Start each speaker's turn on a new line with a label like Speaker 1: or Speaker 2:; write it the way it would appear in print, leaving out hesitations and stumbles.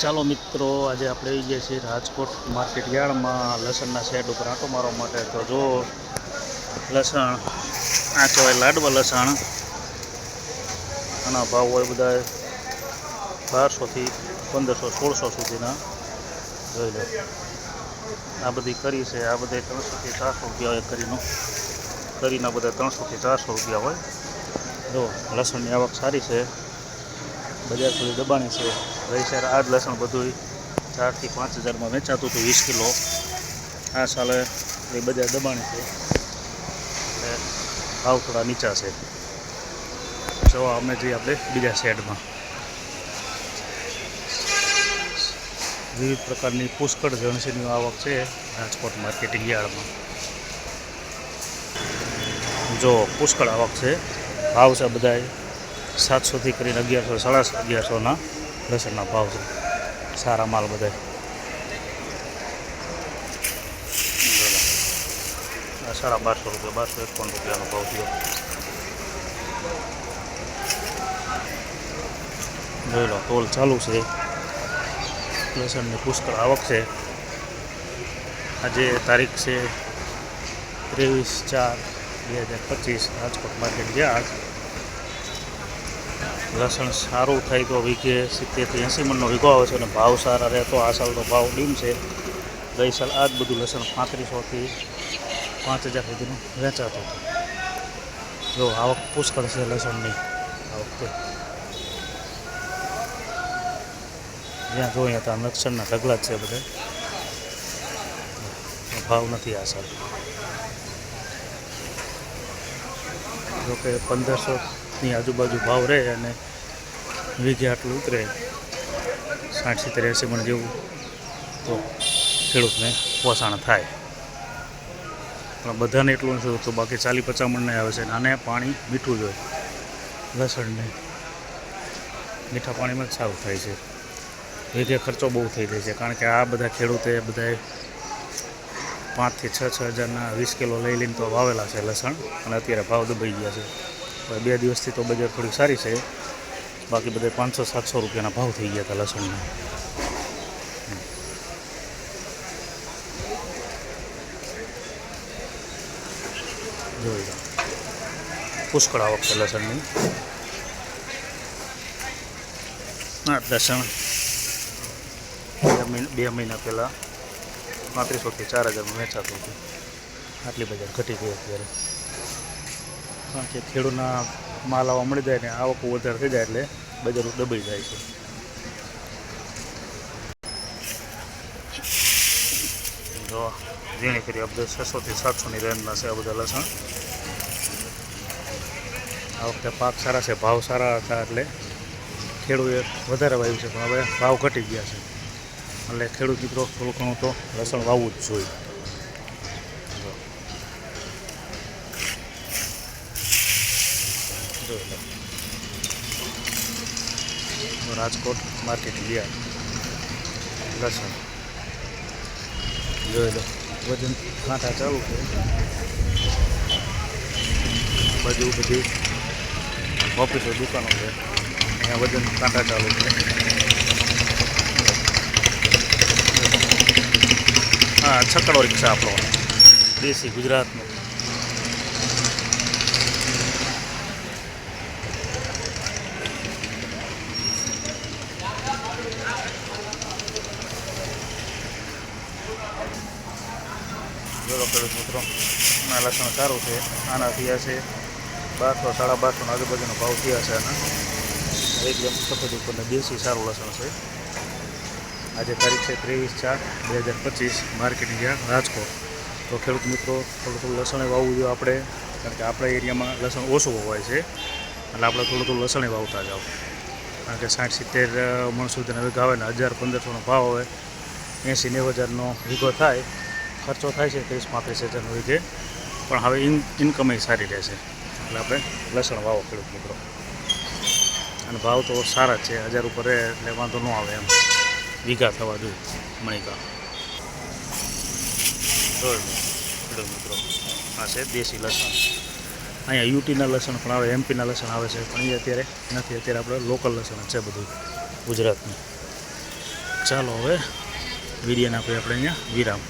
Speaker 1: ચાલો મિત્રો, આજે આપણે આવી ગયા છીએ રાજકોટ માર્કેટ યાર્ડમાં લસણના શેડ ઉપર આંટો મારવા માટે. તો જો લસણ આ કહેવાય લાડવા લસણ, આના ભાવ હોય બધા 1200થી 1500 1600 સુધીના. જોઈ લો, આ બધી કરી છે, આ બધા 300થી 400 રૂપિયા હોય. કરીના બધા 300થી 400 રૂપિયા હોય. જો લસણની આવક સારી છે, બજાર થોડી દબાણી છે. ગઈ સાલ આ જ લસણ બધું 4 થી 5 હજારમાં વેચાતું હતું 20 કિલો. આ સાલે એ બજાર દબાણી છે એટલે ભાવ થોડા નીચા છે. જો અમે જઈએ આપણે બીજા શેડમાં. વિવિધ પ્રકારની પુષ્કળ જણસીની આવક છે રાજકોટ માર્કેટિંગ યાર્ડમાં. જો પુષ્કળ આવક છે. ભાવ છે બધા 700થી કરીને 1100 1150ના લસણના ભાવ છે. સારા માલ બધા 1250 રૂપિયા 1251 રૂપિયાનો ભાવ થયો. જોઈ લો, તોલ ચાલુ છે. લસણની પુષ્કળ આવક છે. આજે તારીખ છે 23/4/2025, રાજકોટ માર્કેટ યાર્ડ. લસણ સારું થાય તો વીઘે 70થી 80 મણનો વીઘો આવે છે અને ભાવ સારા રહે તો આ સાલનો ભાવ ડીમ છે. ગઈ સાલ આ જ બધું લસણ 3500થી 5000 સુધીનું વેચાતું હતું. જો આવક પુષ્કળ છે લસણની આ વખતે. જ્યાં જોઈએ ત્યાં લસણના ઢગલા જ છે બધા. ભાવ નથી આ સાલ. જોકે 1500ની આજુબાજુ ભાવ રહે અને વીઘે આટલું ઉતરે 60-70-80 મણ જેવું તો ખેડૂતને પોષણ થાય. પણ બધાને એટલું નથી થતું, બાકી 40-50 મણને આવે છે. આને પાણી મીઠું જોઈએ, લસણને મીઠા પાણીમાં જ સારું થાય છે. વીઘે ખર્ચો બહુ થઈ જાય છે, કારણ કે આ બધા ખેડૂતે બધાએ 5 થી 6 હજારના 20 કિલો લઈને તો વાવેલા છે લસણ, અને અત્યારે ભાવ દબાઈ ગયા છે. હવે 2 દિવસથી તો બજાર થોડી સારી છે, બાકી બધે 500-700 રૂપિયાના ભાવ થઈ ગયા હતા લસણના. જોઈ લો, પુષ્કળ આવક છે લસણની. આ લસણ 2 મહિના પહેલાં 3500થી 4000માં વેચાતું હતું. આટલી બજાર ઘટી ગઈ અત્યારે, કારણ કે ખેડૂતના માલ આવવા મળી જાય ને આવક વધારે થઈ જાય એટલે બજાર દબાઈ જાય છે. જો ઝીણી કરી આપણે 600થી 700ની રેન્જના છે આ બધા લસણ. આ વખતે પાક સારા છે, ભાવ સારા હતા એટલે ખેડૂતે વધારે વાવ્યું છે, પણ હવે ભાવ ઘટી ગયા છે એટલે ખેડૂત મિત્રો થોડું ઘણું તો લસણ વાવવું જ જોઈએ. જોઈ લો, રાજકોટ માર્કેટ યાર્ડ લસણ. જોઈ લો, વજન કાંટા ચાલુ છે. બાજુ બધી ઓફિસો દુકાનો છે, અહીંયા વજન કાંટા ચાલુ છે. હા, છકડો રિક્ષા આપણો દેશી ગુજરાતનો. જોડો ખેડૂત મિત્રો, આ લસણ સારું છે. આના થયા છે 1200-1250 આજુબાજુનો ભાવ થયા છે આના. એકદમ સફેદ ઉપરને દેશી સારું લસણ છે. આજે તારીખ છે 23/4/2025, માર્કેટિંગ યાર્ડ રાજકોટ. તો ખેડૂત મિત્રો, થોડું લસણે વાવવું જોઈએ આપણે, કારણ કે આપણા એરિયામાં લસણ ઓછું હોય છે એટલે આપણે થોડું લસણે વાવતા જાઓ. કારણ કે 60-70 મણ સુધીના વીઘા આવે ને 1000-1500નો ભાવ આવે, 80-90 હજારનો વીઘો થાય. ખર્ચો થાય છે 30-35 હજારનો વીઘે, પણ હવે ઇન્કમ સારી રહેશે એટલે આપણે લસણ વાવો ખેડૂત મિત્રો. અને ભાવ તો સારા જ છે, 1000 ઉપર રહે એટલે વાંધો ન આવે એમ. વીઘા થવા જોઈએ મણિકા. જોઈ લો ખેડૂત મિત્રો, આ છે દેશી લસણ. અહીંયા યુટીના લસણ પણ આવે, એમપીના લસણ આવે છે, પણ એ અત્યારે નથી. અત્યારે આપણે લોકલ લસણ છે બધું ગુજરાતનું. ચાલો હવે વિડીયોને આપણે અહીંયા વિરામ.